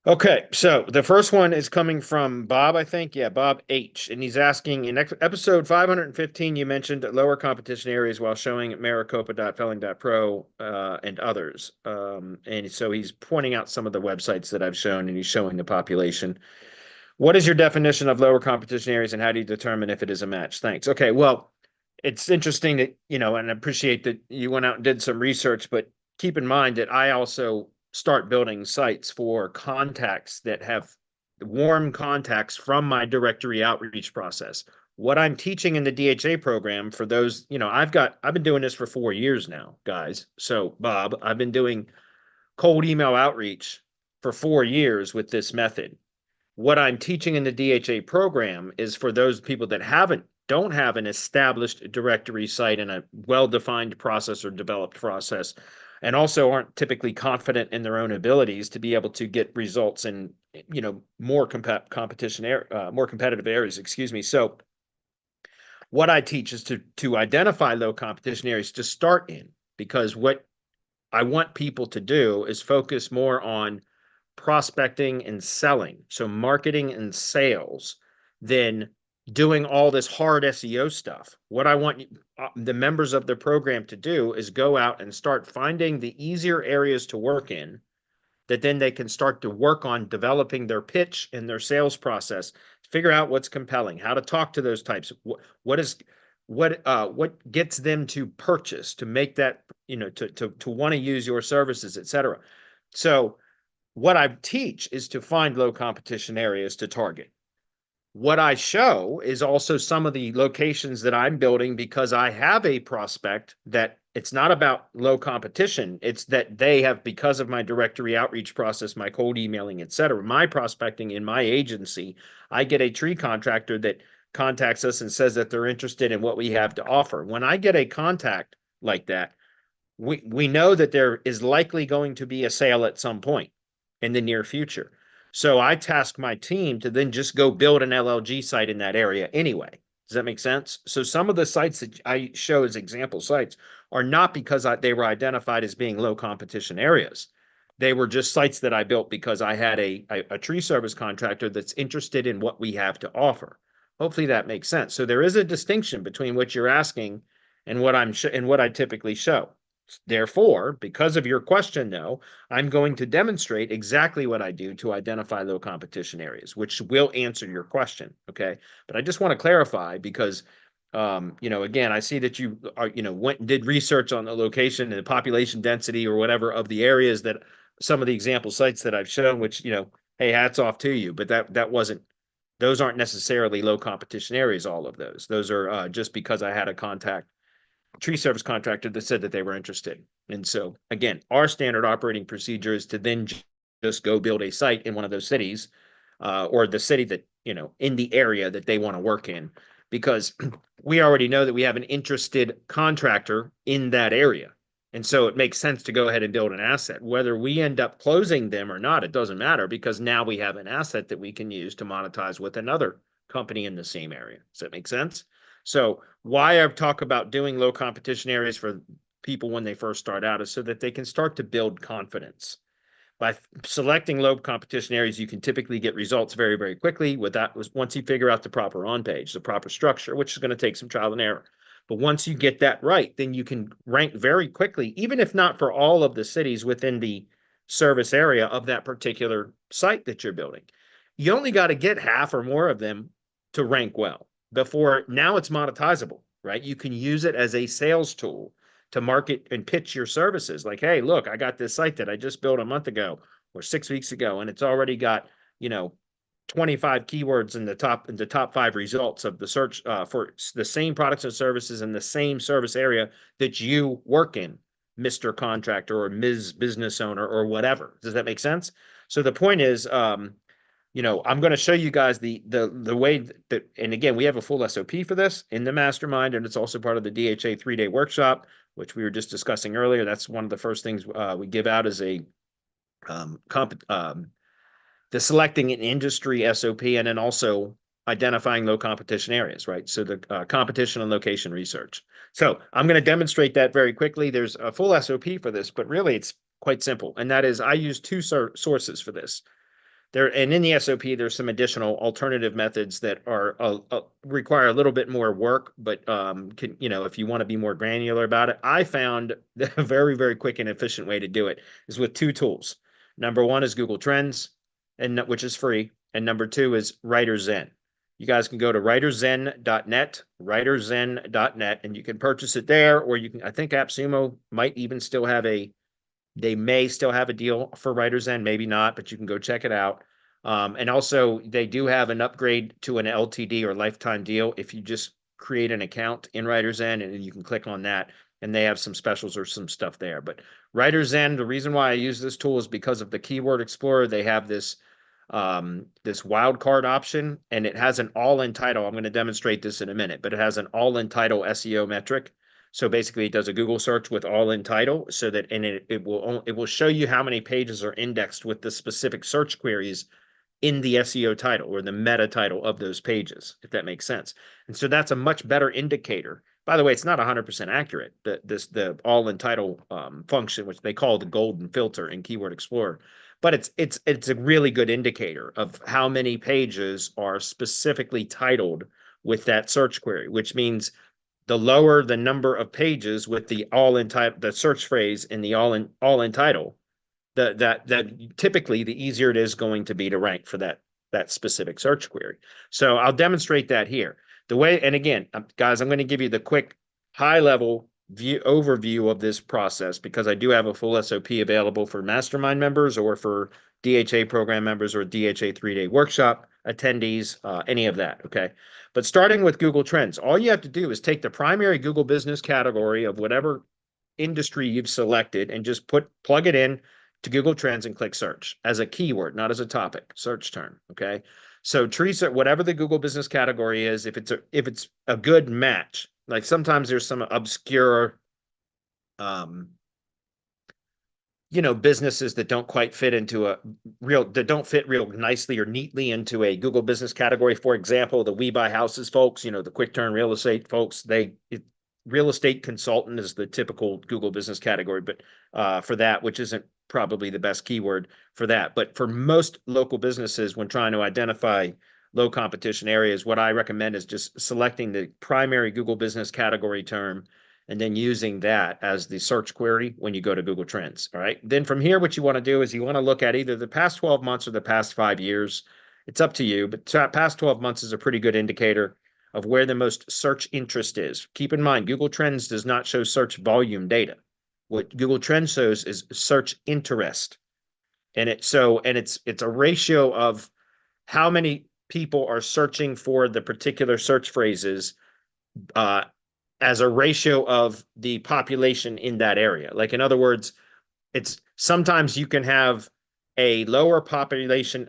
Okay, so the first one is coming from Bob, I think. Yeah, Bob H. And he's asking in episode 515, you mentioned lower competition areas while showing Maricopa.Felling.Pro and others. And so he's pointing out some of the websites that I've shown and he's showing the population. What is your definition of lower competition areas and how do you determine if it is a match? Thanks. Okay, well, it's interesting that, and I appreciate that you went out and did some research, but keep in mind that I also start building sites for contacts that have warm contacts from my directory outreach process. What I'm teaching in the DHA program for those, I've been doing this for 4 years now, guys. So, Bob, I've been doing cold email outreach for 4 years with this method. What I'm teaching in the DHA program is for those people that don't have an established directory site and a well-defined process or developed process, and also aren't typically confident in their own abilities to be able to get results in more more competitive areas. Excuse me. So what I teach is to identify low competition areas to start in, because what I want people to do is focus more on prospecting and selling, so marketing and sales, than doing all this hard SEO stuff. What I want the members of the program to do is go out and start finding the easier areas to work in that then they can start to work on developing their pitch and their sales process, figure out what's compelling, how to talk to those types, what gets them to purchase, to make that, to want to use your services, etc. So what I teach is to find low competition areas to target. What I show is also some of the locations that I'm building because I have a prospect that it's not about low competition. It's that they have, because of my directory outreach process, my cold emailing, et cetera, my prospecting in my agency, I get a tree contractor that contacts us and says that they're interested in what we have to offer. When I get a contact like that, we know that there is likely going to be a sale at some point in the near future. So I task my team to then just go build an LLG site in that area anyway. Does that make sense? So some of the sites that I show as example sites are not because they were identified as being low competition areas. They were just sites that I built because I had a tree service contractor that's interested in what we have to offer. Hopefully that makes sense. So there is a distinction between what you're asking and what I typically show. Therefore, because of your question, though, I'm going to demonstrate exactly what I do to identify low competition areas, which will answer your question. Okay. But I just want to clarify because, again, I see that you are, went and did research on the location and the population density or whatever of the areas that some of the example sites that I've shown, which, hey, hats off to you. But those aren't necessarily low competition areas, all of those. Those are just because I had a tree service contractor that said that they were interested. And so, again, our standard operating procedure is to then just go build a site in one of those cities, or the city that, in the area that they want to work in, because we already know that we have an interested contractor in that area. And so it makes sense to go ahead and build an asset. Whether we end up closing them or not, it doesn't matter, because now we have an asset that we can use to monetize with another company in the same area. Does that make sense? So why I talk about doing low competition areas for people when they first start out is so that they can start to build confidence. By selecting low competition areas, you can typically get results very, very quickly. With that, once you figure out the proper on page, the proper structure, which is going to take some trial and error. But once you get that right, then you can rank very quickly, even if not for all of the cities within the service area of that particular site that you're building. You only got to get half or more of them to rank well before now it's monetizable, right? You can use it as a sales tool to market and pitch your services. Like, hey, look, I got this site that I just built a month ago or 6 weeks ago, and it's already got, 25 keywords in the top 5 results of the search for the same products and services in the same service area that you work in, Mr. Contractor or Ms. Business Owner or whatever. Does that make sense? So the point is, I'm going to show you guys the way that, and again, we have a full SOP for this in the mastermind, and it's also part of the DHA 3-day workshop, which we were just discussing earlier. That's one of the first things we give out as a the selecting an industry SOP, and then also identifying low competition areas, right? So the competition and location research. So I'm going to demonstrate that very quickly. There's a full SOP for this, but really it's quite simple. And that is, I use two sources for this. there, and in the SOP, there's some additional alternative methods that are require a little bit more work, but can, you know, if you want to be more granular about it, I found the very, very quick and efficient way to do it is with two tools. Number one is Google Trends, and which is free, and number two is WriterZen. You guys can go to writerzen.net, and you can purchase it there, or you can, I think AppSumo might even still have they may still have a deal for WriterZen, maybe not, but you can go check it out. And also, they do have an upgrade to an LTD or lifetime deal if you just create an account in WriterZen, and you can click on that, and they have some specials or some stuff there. But WriterZen, the reason why I use this tool is because of the Keyword Explorer. They have this wildcard option, and it has an all-in title. I'm going to demonstrate this in a minute, but it has an all-in title SEO metric. So basically, it does a Google search with all-in title, so that it will show you how many pages are indexed with the specific search queries in the SEO title or the meta title of those pages, if that makes sense. And so that's a much better indicator. By the way, it's not 100% accurate. The all-in title function, which they call the golden filter in Keyword Explorer, but it's a really good indicator of how many pages are specifically titled with that search query, which means the lower the number of pages with the all-in title, the search phrase in the all-in title, that typically the easier it is going to be to rank for that specific search query. So I'll demonstrate that here. The way, and again, guys, I'm going to give you the quick high-level overview of this process, because I do have a full SOP available for mastermind members or for DHA program members or DHA 3-day workshop attendees, any of that, okay? But starting with Google Trends, all you have to do is take the primary Google business category of whatever industry you've selected and just plug it in to Google Trends and click search as a keyword, not as a topic, search term, okay? So Teresa, whatever the Google business category is, if it's a good match, like sometimes there's some obscure, businesses that don't quite fit into that don't fit real nicely or neatly into a Google business category. For example, the We Buy Houses folks, the quick turn real estate folks, real estate consultant is the typical Google business category, but for that, which isn't probably the best keyword for that. But for most local businesses, when trying to identify low competition areas, what I recommend is just selecting the primary Google business category term and then using that as the search query when you go to Google Trends. All right. Then from here, what you want to do is you want to look at either the past 12 months or the past 5 years. It's up to you, but past 12 months is a pretty good indicator of where the most search interest is. Keep in mind, Google Trends does not show search volume data. What Google Trends shows is search interest. And it's a ratio of how many people are searching for the particular search phrases as a ratio of the population in that area. Like, in other words, it's sometimes you can have a lower population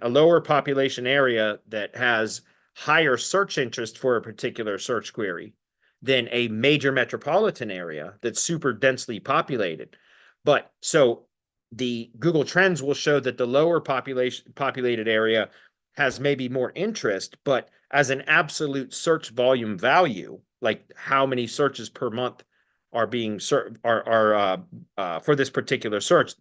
area that has higher search interest for a particular search query than a major metropolitan area that's super densely populated. But so the Google Trends will show that the lower populated area has maybe more interest, but as an absolute search volume value, like how many searches per month are being for this particular search,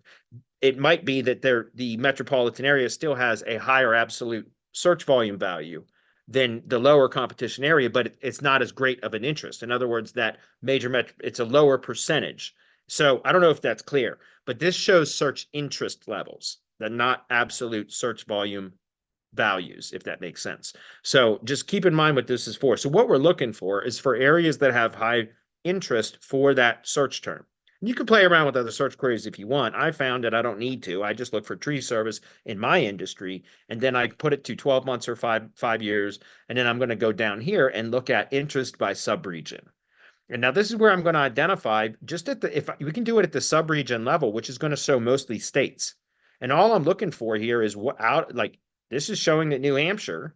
it might be that the metropolitan area still has a higher absolute search volume value than the lower competition area, but it's not as great of an interest. In other words, that it's a lower percentage. So I don't know if that's clear, but this shows search interest levels, not absolute search volume values, if that makes sense. So just keep in mind what this is for. So what we're looking for is for areas that have high interest for that search term. You can play around with other search queries if you want. I found that I don't need to. I just look for tree service in my industry, and then I put it to 12 months or five years, and then I'm going to go down here and look at interest by subregion. And now this is where I'm going to identify if we can do it at the subregion level, which is going to show mostly states. And all I'm looking for here is this is showing that New Hampshire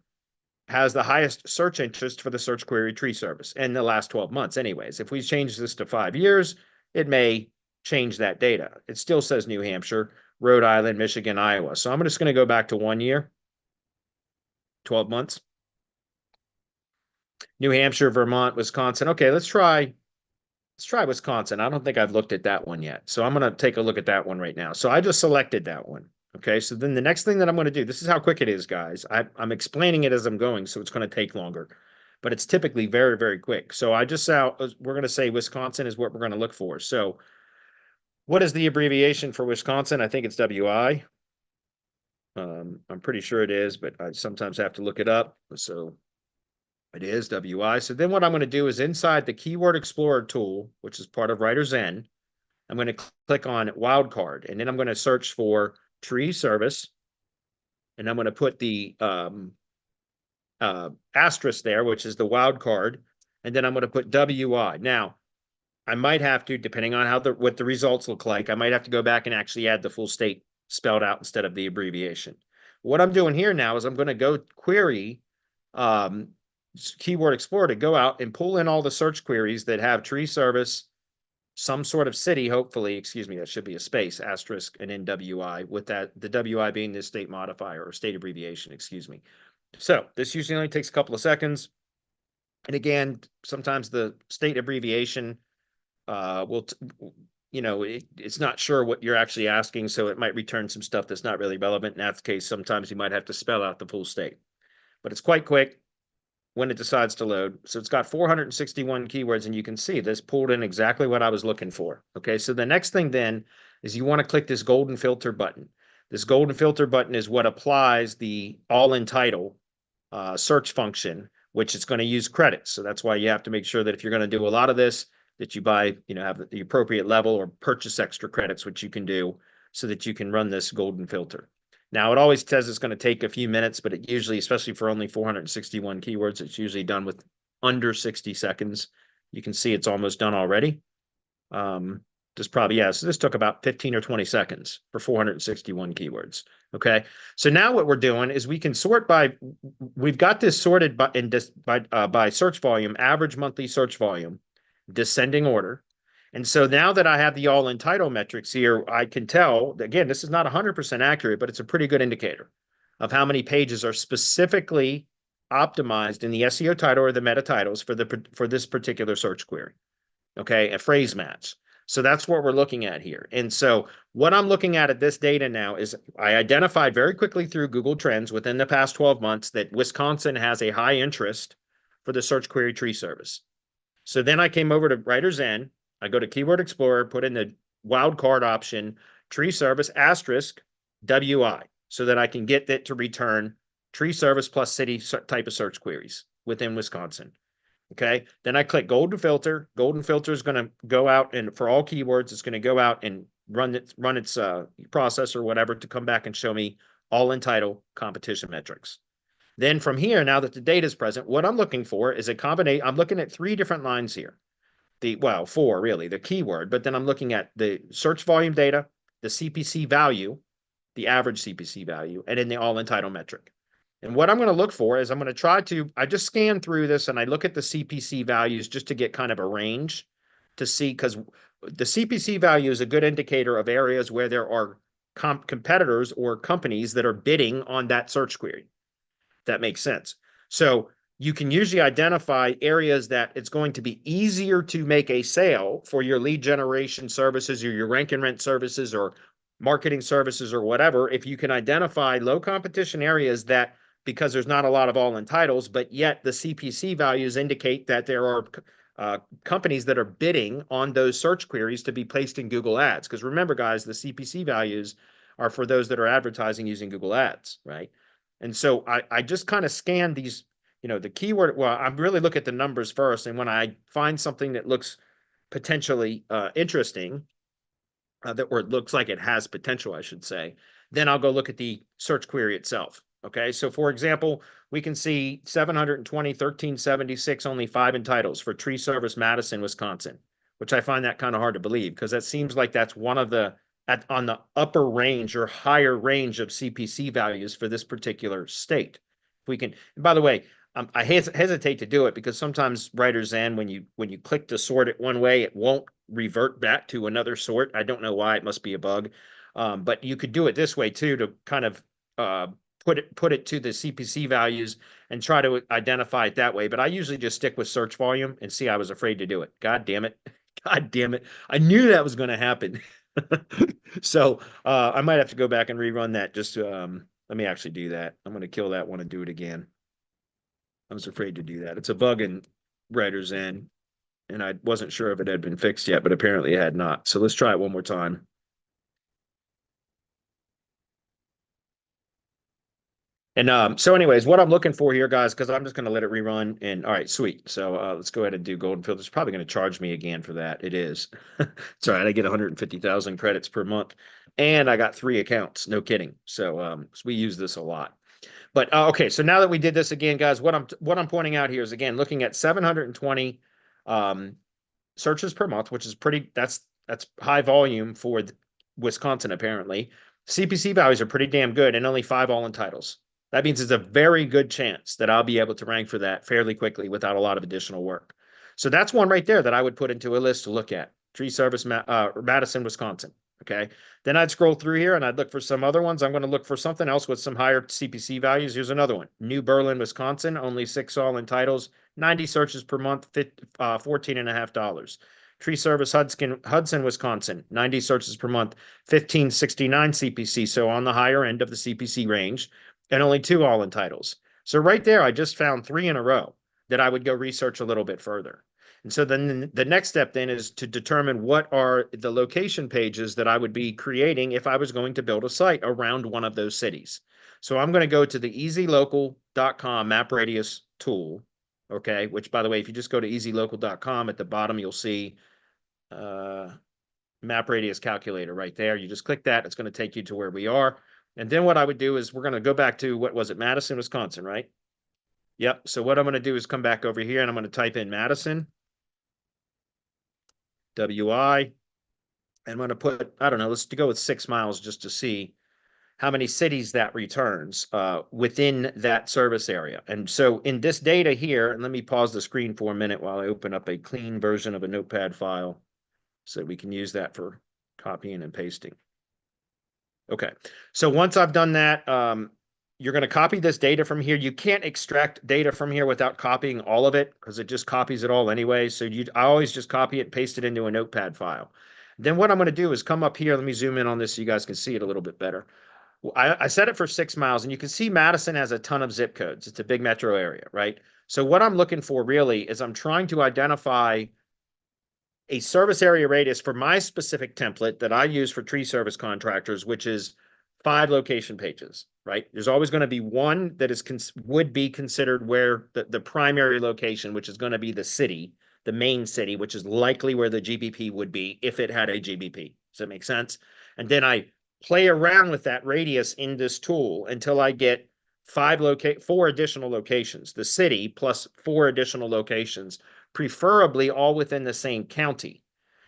has the highest search interest for the search query tree service in the last 12 months anyways. If we change this to 5 years, it may change that data. It still says New Hampshire, Rhode Island, Michigan, Iowa. So I'm just going to go back to 1 year, 12 months. New Hampshire, Vermont, Wisconsin. Okay, let's try Wisconsin. I don't think I've looked at that one yet. So I'm going to take a look at that one right now. So I just selected that one. Okay, so then the next thing that I'm going to do, this is how quick it is, guys. I'm explaining it as I'm going, so it's going to take longer, but it's typically very, very quick. So we're going to say Wisconsin is what we're going to look for. So what is the abbreviation for Wisconsin? I think it's WI. I'm pretty sure it is, but I sometimes have to look it up. So it is WI. So then what I'm going to do is inside the Keyword Explorer tool, which is part of Writer's End, I'm going to click on wildcard, and then I'm going to search for tree service, and I'm going to put the asterisk there, which is the wildcard, and then I'm going to put WI. Now, I might have to, depending on what the results look like, I might have to go back and actually add the full state spelled out instead of the abbreviation. What I'm doing here now is I'm going to go query Keyword Explorer to go out and pull in all the search queries that have tree service, some sort of city, hopefully, excuse me, that should be a space, asterisk, and then WI, with that, the WI being the state modifier or state abbreviation, excuse me. So this usually only takes a couple of seconds. And again, sometimes the state abbreviation it's not sure what you're actually asking, so it might return some stuff that's not really relevant. In that case, sometimes you might have to spell out the full state. But it's quite quick when it decides to load. So it's got 461 keywords, and you can see this pulled in exactly what I was looking for. Okay, so the next thing then is you want to click this golden filter button. This golden filter button is what applies the all-in title search function, which it's going to use credits. So that's why you have to make sure that if you're going to do a lot of this, that you buy, have the appropriate level or purchase extra credits, which you can do so that you can run this golden filter. Now, it always says it's going to take a few minutes, but it usually, especially for only 461 keywords, it's usually done with under 60 seconds. You can see it's almost done already. So this took about 15 or 20 seconds for 461 keywords. Okay. So now what we're doing is we can sort we've got this sorted by search volume, average monthly search volume, descending order. And so now that I have the all-in title metrics here, I can tell, again, this is not 100% accurate, but it's a pretty good indicator of how many pages are specifically optimized in the SEO title or the meta titles for this particular search query. Okay, a phrase match. So that's what we're looking at here. And so what I'm looking at this data now is I identified very quickly through Google Trends within the past 12 months that Wisconsin has a high interest for the search query tree service. So then I came over to Writer's End. I go to Keyword Explorer, put in the wildcard option, tree service asterisk WI, so that I can get that to return tree service plus city type of search queries within Wisconsin. Okay. Then I click Golden Filter. Golden Filter is going to go out, and for all keywords, it's going to go out and run its process or whatever to come back and show me all in title competition metrics. Then from here, now that the data is present, what I'm looking for is a combination. I'm looking at 3 different lines here. 4 really, the keyword, but then I'm looking at the search volume data, the CPC value, the average CPC value, and then the all-in title metric. And what I'm going to look for is I just scan through this and I look at the CPC values just to get kind of a range to see, because the CPC value is a good indicator of areas where there are competitors or companies that are bidding on that search query. That makes sense. So you can usually identify areas that it's going to be easier to make a sale for your lead generation services or your rank and rent services or marketing services or whatever, if you can identify low competition areas that, because there's not a lot of all-in titles, but yet the CPC values indicate that there are companies that are bidding on those search queries to be placed in Google Ads. Because remember, guys, the CPC values are for those that are advertising using Google Ads, right? And so I just kind of scan these, the keyword. Well, I really look at the numbers first. And when I find something that looks potentially interesting, or it looks like it has potential, I should say, then I'll go look at the search query itself. Okay, so for example, we can see 720, 1376, only 5 in titles for tree service Madison, Wisconsin, which I find that kind of hard to believe because that seems like that's one of the on the upper range or higher range of CPC values for this particular state. If we can, and by the way, I hesitate to do it because sometimes Writer's End, when you click to sort it one way, it won't revert back to another sort. I don't know why. It must be a bug. But you could do it this way too, to kind of put it to the CPC values and try to identify it that way. But I usually just stick with search volume and see. I was afraid to do it. God damn it. God damn it. I knew that was going to happen. So I might have to go back and rerun that. Just let me actually do that. I'm going to kill that one and do it again. I was afraid to do that. It's a bug in Writer's End, and I wasn't sure if it had been fixed yet, but apparently it had not. So let's try it one more time. And so anyways, what I'm looking for here, guys, because I'm just going to let it rerun. And all right, sweet. So let's go ahead and do Golden Field. It's probably going to charge me again for that. It is. It's all right. I get 150,000 credits per month, and I got 3 accounts. No kidding. So we use this a lot. But okay, so now that we did this again, guys, what I'm pointing out here is again looking at 720 um, searches per month, which is pretty. That's high volume for Wisconsin apparently. CPC values are pretty damn good, and only 5 all-in titles. That means there's a very good chance that I'll be able to rank for that fairly quickly without a lot of additional work. So that's one right there that I would put into a list to look at. Tree Service, Madison, Wisconsin. Okay. Then I'd scroll through here and I'd look for some other ones. I'm going to look for something else with some higher CPC values. Here's another one. New Berlin, Wisconsin, only 6 all-in titles, 90 searches per month, $14.50. Tree Service, Hudson, Wisconsin, 90 searches per month, 1569 CPC. So on the higher end of the CPC range, and only 2 all-in titles. So right there, I just found 3 in a row that I would go research a little bit further. And so then the next step then is to determine what are the location pages that I would be creating if I was going to build a site around one of those cities. So I'm going to go to the easylocal.com map radius tool. Okay, which by the way, if you just go to easylocal.com at the bottom, you'll see map radius calculator right there. You just click that. It's going to take you to where we are. And then what I would do is we're going to go back to, what was it, Madison, Wisconsin, right? Yep. So what I'm going to do is come back over here and I'm going to type in Madison, WI, and I'm going to put, I don't know, let's go with 6 miles just to see how many cities that returns within that service area. And so in this data here, and let me pause the screen for a minute while I open up a clean version of a notepad file so we can use that for copying and pasting. Okay, so once I've done that, you're going to copy this data from here. You can't extract data from here without copying all of it because it just copies it all anyway. So I always just copy it, paste it into a notepad file. Then what I'm going to do is come up here. Let me zoom in on this so you guys can see it a little bit better. Well, I set it for 6 miles, and you can see Madison has a ton of zip codes. It's a big metro area, right? So what I'm looking for really is I'm trying to identify a service area radius for my specific template that I use for tree service contractors, which is 5 location pages, right? There's always going to be one that would be considered where the primary location, which is going to be the city, the main city, which is likely where the GBP would be if it had a GBP. Does that make sense? And then I play around with that radius in this tool until I get 4 additional locations, the city plus 4 additional locations, preferably all within the same county.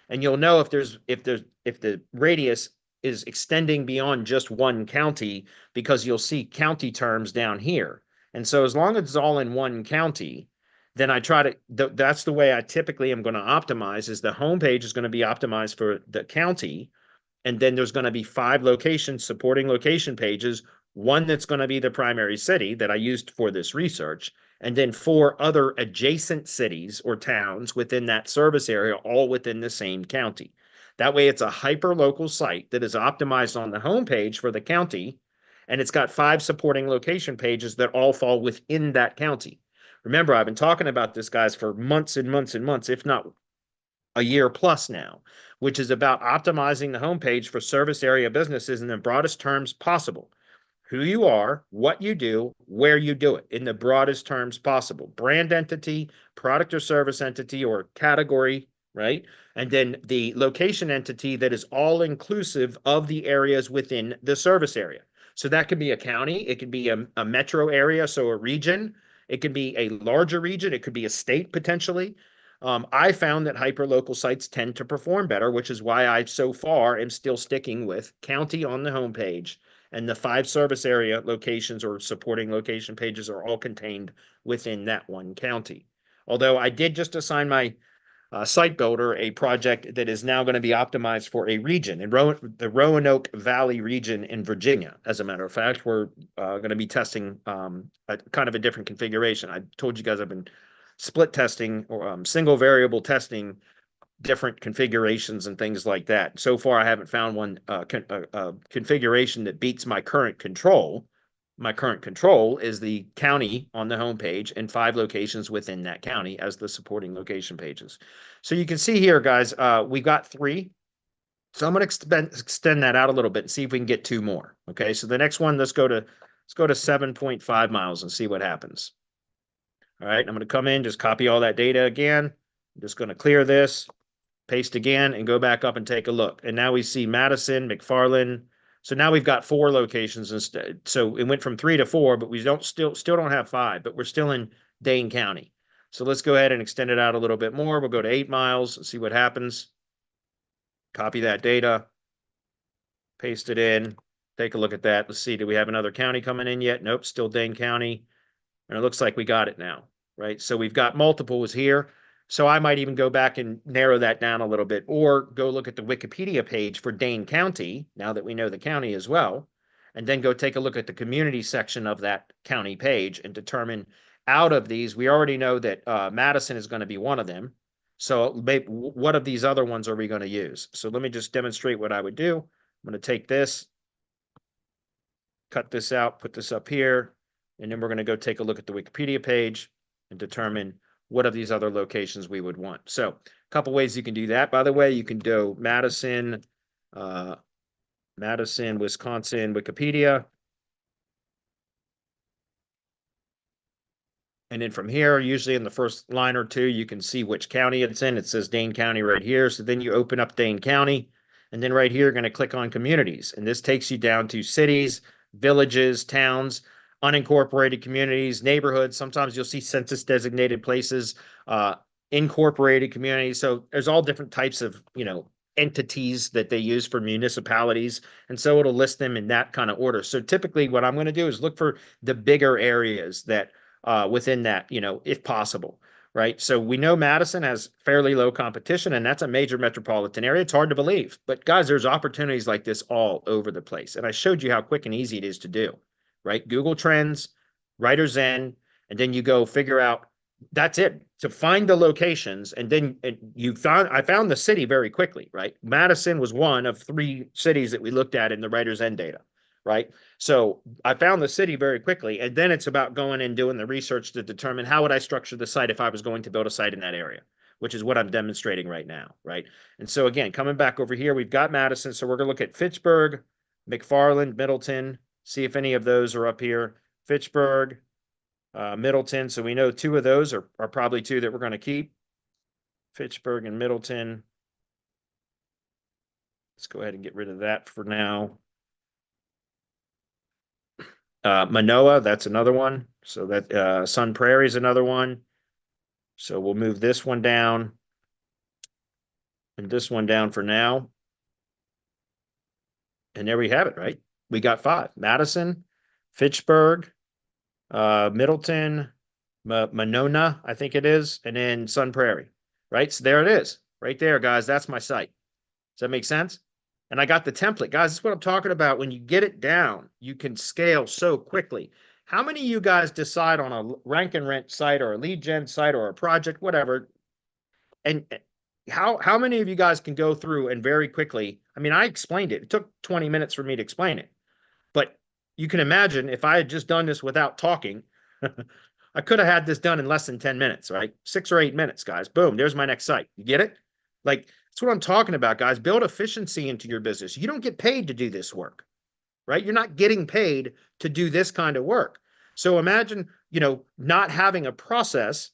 And you'll know if the radius is extending beyond just one county because you'll see county terms down here. And so as long as it's all in one county, then I try to, that's the way I typically am going to optimize, is the homepage is going to be optimized for the county. And then there's going to be 5 locations, supporting location pages, one that's going to be the primary city that I used for this research, and then 4 other adjacent cities or towns within that service area, all within the same county. That way it's a hyper-local site that is optimized on the homepage for the county, and it's got 5 supporting location pages that all fall within that county. Remember, I've been talking about this, guys, for months and months and months, if not a year plus now, which is about optimizing the homepage for service area businesses in the broadest terms possible. Who you are, what you do, where you do it in the broadest terms possible. Brand entity, product or service entity, or category, right? And then the location entity that is all inclusive of the areas within the service area. So that could be a county, it could be a metro area, so a region, it could be a larger region, it could be a state potentially. I found that hyperlocal sites tend to perform better, which is why I so far am still sticking with county on the homepage, and the 5 service area locations or supporting location pages are all contained within that one county. Although I did just assign my site builder a project that is now going to be optimized for a region in the Roanoke Valley region in Virginia. As a matter of fact, we're going to be testing a kind of a different configuration. I told you guys I've been split testing or single variable testing different configurations and things like that. So far, I haven't found one configuration that beats my current control. My current control is the county on the homepage and 5 locations within that county as the supporting location pages. So you can see here, guys, we got 3. So I'm going to extend that out a little bit and see if we can get 2 more. Okay, so the next one, let's go to 7.5 miles and see what happens. All right, I'm going to come in, just copy all that data again. I'm just going to clear this, paste again, and go back up and take a look. And now we see Madison, McFarland. So now we've got 4 locations instead. So it went from 3 to 4, but we still don't have 5, but we're still in Dane County. So let's go ahead and extend it out a little bit more. We'll go to 8 miles and see what happens. Copy that data, paste it in, take a look at that. Let's see, do we have another county coming in yet? Nope, still Dane County. And it looks like we got it now, right? So we've got multiples here. So I might even go back and narrow that down a little bit, or go look at the Wikipedia page for Dane County, now that we know the county as well, and then go take a look at the community section of that county page and determine, out of these, we already know that Madison is going to be one of them. So maybe, what of these other ones are we going to use? So let me just demonstrate what I would do. I'm going to take this, cut this out, put this up here, and then we're going to go take a look at the Wikipedia page and determine what of these other locations we would want. So a couple ways you can do that. By the way, you can do Madison, Wisconsin, Wikipedia. And then from here, usually in the first line or two, you can see which county it's in. It says Dane County right here. So then you open up Dane County. And then right here, you're going to click on communities. And this takes you down to cities, villages, towns, unincorporated communities, neighborhoods. Sometimes you'll see census designated places, incorporated communities. So there's all different types of, entities that they use for municipalities. And so it'll list them in that kind of order. So typically what I'm going to do is look for the bigger areas that within that, if possible. Right. So we know Madison has fairly low competition, and that's a major metropolitan area. It's hard to believe. But guys, there's opportunities like this all over the place. And I showed you how quick and easy it is to do. Right. Google Trends, Writer's End, and then you go figure out, that's it, to find the locations. And then I found the city very quickly. Right. Madison was one of 3 cities that we looked at in the Writer's End data. Right. So I found the city very quickly, and then it's about going and doing the research to determine how would I structure the site if I was going to build a site in that area, which is what I'm demonstrating right now. Right. And so again, coming back over here, we've got Madison. So we're going to look at Fitchburg, McFarland, Middleton, see if any of those are up here. Fitchburg, Middleton. So we know 2 of those are probably 2 that we're going to keep. Fitchburg and Middleton. Let's go ahead and get rid of that for now. Manoa, that's another one. So that Sun Prairie is another one. So we'll move this one down and this one down for now. And there we have it, right? We got 5. Madison, Fitchburg, Middleton, Monona, I think it is, and then Sun Prairie, right? So there it is, right there, guys. That's my site. Does that make sense? And I got the template. Guys, this is what I'm talking about. When you get it down, you can scale so quickly. How many of you guys decide on a rank and rent site or a lead gen site or a project, whatever, and how many of you guys can go through and very quickly, I mean, I explained it. It took 20 minutes for me to explain it. But you can imagine if I had just done this without talking, I could have had this done in less than 10 minutes, right? 6 or 8 minutes, guys. Boom, there's my next site. You get it? Like, that's what I'm talking about, guys. Build efficiency into your business. You don't get paid to do this work, right? You're not getting paid to do this kind of work. So imagine, not having a process.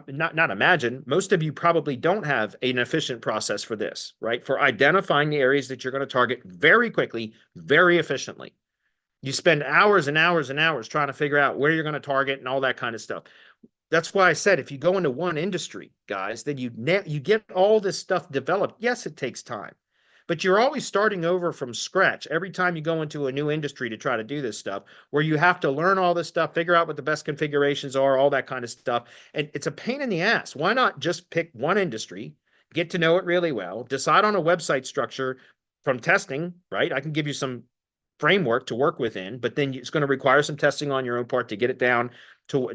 Not imagine. Most of you probably don't have an efficient process for this, right? For identifying the areas that you're going to target very quickly, very efficiently. You spend hours and hours and hours trying to figure out where you're going to target and all that kind of stuff. That's why I said, if you go into one industry, guys, then you get all this stuff developed. Yes, it takes time, but you're always starting over from scratch every time you go into a new industry to try to do this stuff, where you have to learn all this stuff, figure out what the best configurations are, all that kind of stuff. And it's a pain in the ass. Why not just pick one industry, get to know it really well, decide on a website structure from testing, right? I can give you some framework to work within, but then it's going to require some testing on your own part to get it down to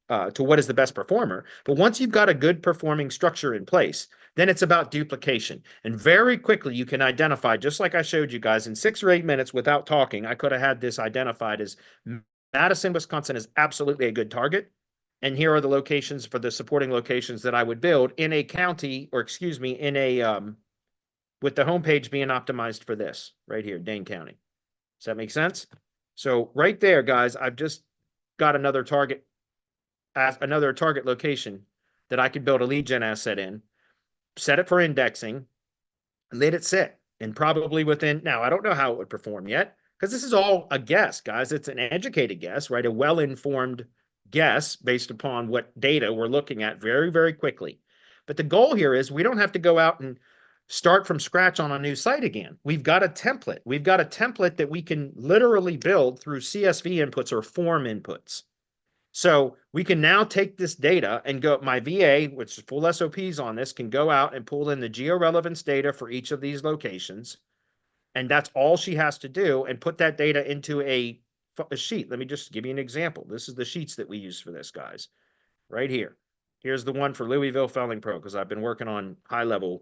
to what is the best performer. But once you've got a good performing structure in place, then it's about duplication. And very quickly you can identify, just like I showed you guys in 6 or 8 minutes without talking, I could have had this identified as Madison, Wisconsin is absolutely a good target. And here are the locations for the supporting locations that I would build in a county, or excuse me, in a with the homepage being optimized for this right here, Dane County. Does that make sense? So right there, guys, I've just got another target location that I could build a lead gen asset in, set it for indexing, and let it sit. And probably within, now I don't know how it would perform yet, because this is all a guess, guys. It's an educated guess, right? A well-informed guess based upon what data we're looking at very, very quickly. But the goal here is we don't have to go out and start from scratch on a new site again. We've got a template. We've got a template that we can literally build through CSV inputs or form inputs. So we can now take this data and go, my VA, which is full SOPs on this, can go out and pull in the georelevance data for each of these locations. And that's all she has to do, and put that data into a sheet. Let me just give you an example. This is the sheets that we use for this, guys, right here. Here's the one for Felling.Pro, because I've been working on HighLevel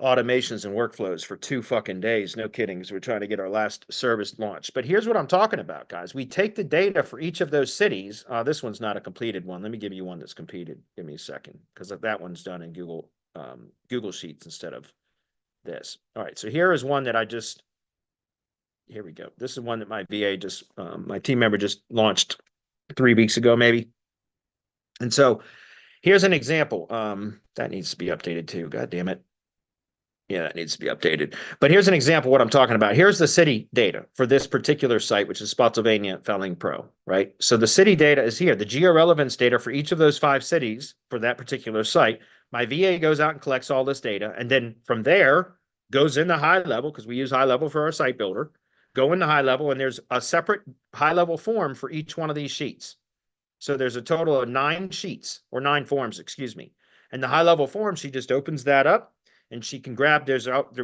automations and workflows for 2 fucking days. No kidding, because we're trying to get our last service launched. But here's what I'm talking about, guys. We take the data for each of those cities. This one's not a completed one. Let me give you one that's completed. Give me a second, because that one's done in Google Sheets instead of this. All right, so here is one that here we go. This is one that my VA my team member just launched 3 weeks ago, maybe. And so here's an example. That needs to be updated too. God damn it. Yeah, that needs to be updated. But here's an example of what I'm talking about. Here's the city data for this particular site, which is Spotsylvania.Felling.Pro, right? So the city data is here. The georelevance data for each of those 5 cities for that particular site. My VA goes out and collects all this data, and then from there goes into HighLevel, because we use HighLevel for our site builder. Go into HighLevel, and there's a separate HighLevel form for each one of these sheets. So there's a total of 9 sheets, or 9 forms, excuse me. And the HighLevel form, she just opens that up, and she can grab,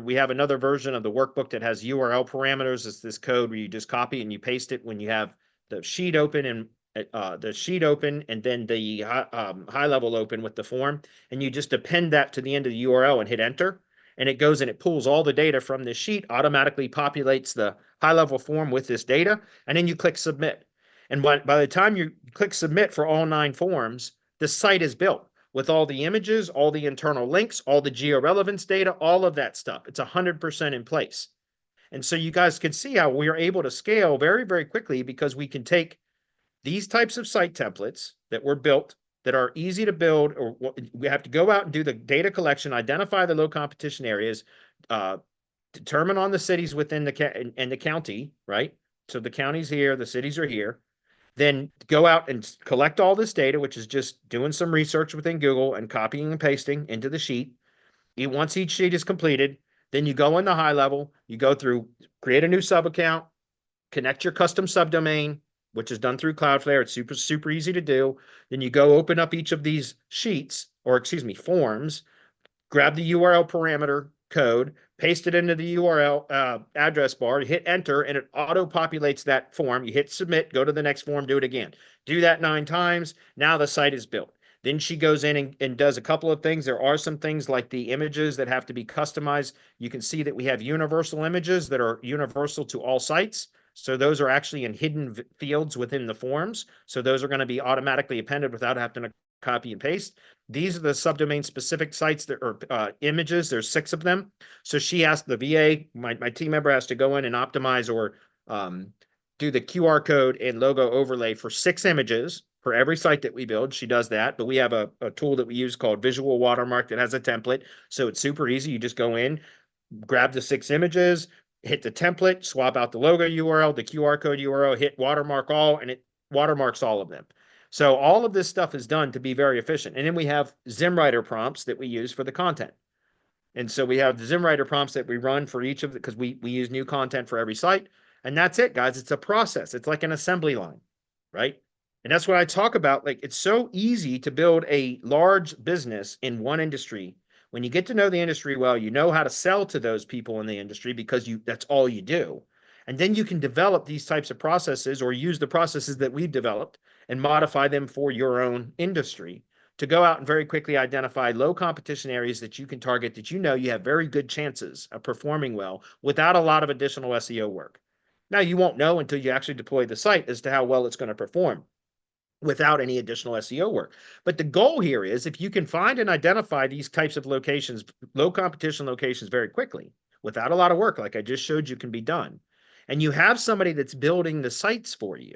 we have another version of the workbook that has URL parameters. It's this code where you just copy and you paste it when you have the sheet open, and then the HighLevel open with the form, and you just append that to the end of the URL and hit enter, and it goes and it pulls all the data from this sheet, automatically populates the HighLevel form with this data, and then you click submit. And by the time you click submit for all 9 forms, the site is built with all the images, all the internal links, all the georelevance data, all of that stuff. It's 100% in place. And so you guys can see how we are able to scale very, very quickly, because we can take these types of site templates that were built that are easy to build, or we have to go out and do the data collection, identify the low competition areas, determine on the cities within the county, right? So the county's here, the cities are here. Then go out and collect all this data, which is just doing some research within Google and copying and pasting into the sheet. Once each sheet is completed, then you go into HighLevel, you go through, create a new sub account, connect your custom subdomain, which is done through Cloudflare. It's super, super easy to do. Then you go open up each of these sheets, or excuse me, forms, grab the URL parameter code, paste it into the URL address bar, hit enter, and it auto-populates that form. You hit submit, go to the next form, do it again. Do that 9 times. Now the site is built. Then she goes in and does a couple of things. There are some things like the images that have to be customized. You can see that we have universal images that are universal to all sites. So those are actually in hidden fields within the forms. So those are going to be automatically appended without having to copy and paste. These are the subdomain specific sites that are images. There's 6 of them. So she has, the VA, my team member has to go in and optimize or do the QR code and logo overlay for 6 images for every site that we build. She does that, but we have a tool that we use called Visual Watermark that has a template. So it's super easy. You just go in, grab the 6 images, hit the template, swap out the logo URL, the QR code URL, hit watermark all, and it watermarks all of them. So all of this stuff is done to be very efficient. And then we have ZimWriter prompts that we use for the content. And so we have the ZimWriter prompts that we run for each of the, because we use new content for every site. And that's it, guys. It's a process. It's like an assembly line, right? And that's what I talk about. Like, it's so easy to build a large business in one industry. When you get to know the industry well, you know how to sell to those people in the industry, because that's all you do. And then you can develop these types of processes, or use the processes that we've developed, and modify them for your own industry to go out and very quickly identify low competition areas that you can target that you know you have very good chances of performing well without a lot of additional SEO work. Now, you won't know until you actually deploy the site as to how well it's going to perform without any additional SEO work. But the goal here is if you can find and identify these types of locations, low competition locations very quickly, without a lot of work, like I just showed you can be done, and you have somebody that's building the sites for you,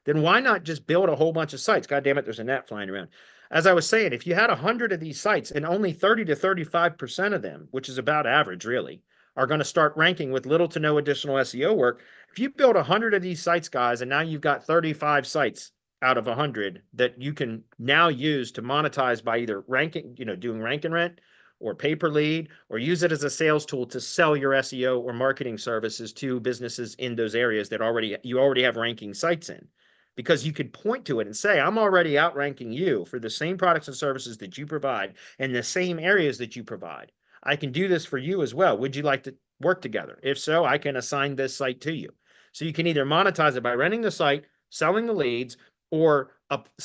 then why not just build a whole bunch of sites? God damn it, there's a gnat flying around. As I was saying, if you had 100 of these sites and only 30 to 35% of them, which is about average really, are going to start ranking with little to no additional SEO work. If you build 100 of these sites, guys, and now you've got 35 sites out of 100 that you can now use to monetize by either ranking, doing rank and rent or pay per lead, or use it as a sales tool to sell your SEO or marketing services to businesses in those areas that you already have ranking sites in. Because you could point to it and say, I'm already outranking you for the same products and services that you provide in the same areas that you provide. I can do this for you as well. Would you like to work together? If so, I can assign this site to you. So you can either monetize it by renting the site, selling the leads, or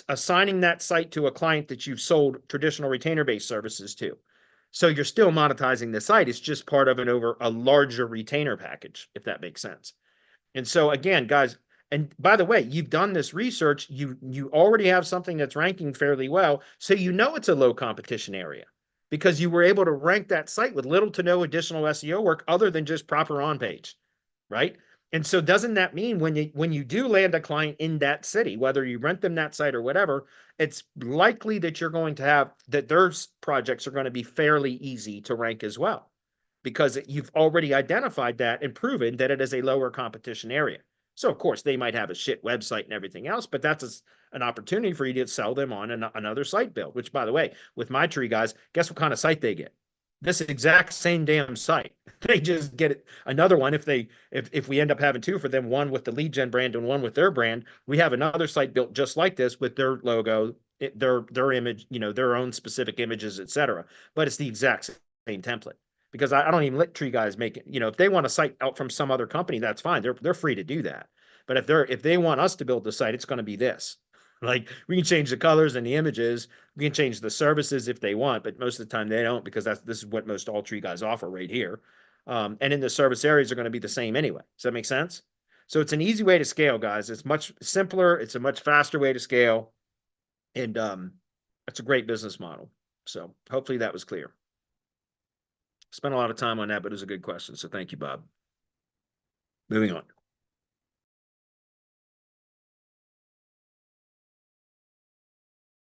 assigning that site to a client that you've sold traditional retainer-based services to. So you're still monetizing the site. It's just part of a larger retainer package, if that makes sense. And so again, guys, and by the way, you've done this research. You already have something that's ranking fairly well. So you know it's a low competition area because you were able to rank that site with little to no additional SEO work other than just proper on page, right? And so doesn't that mean when you do land a client in that city, whether you rent them that site or whatever, it's likely that you're going to have that their projects are going to be fairly easy to rank as well, because you've already identified that and proven that it is a lower competition area. So of course they might have a shit website and everything else, but that's an opportunity for you to sell them on another site build, which by the way, with my tree guys, guess what kind of site they get? This exact same damn site. They just get another one if we end up having two for them, one with the lead gen brand and one with their brand. We have another site built just like this with their logo, their image, their own specific images, etc. But it's the exact same template because I don't even let tree guys make it. If they want a site out from some other company, that's fine. They're free to do that. But if they want us to build the site, it's going to be this. Like we can change the colors and the images. We can change the services if they want, but most of the time they don't because this is what most all tree guys offer right here. And in the service areas are going to be the same anyway. Does that make sense? So it's an easy way to scale, guys. It's much simpler. It's a much faster way to scale. And it's a great business model. So hopefully that was clear. Spent a lot of time on that, but it was a good question. So thank you, Bob. Moving on.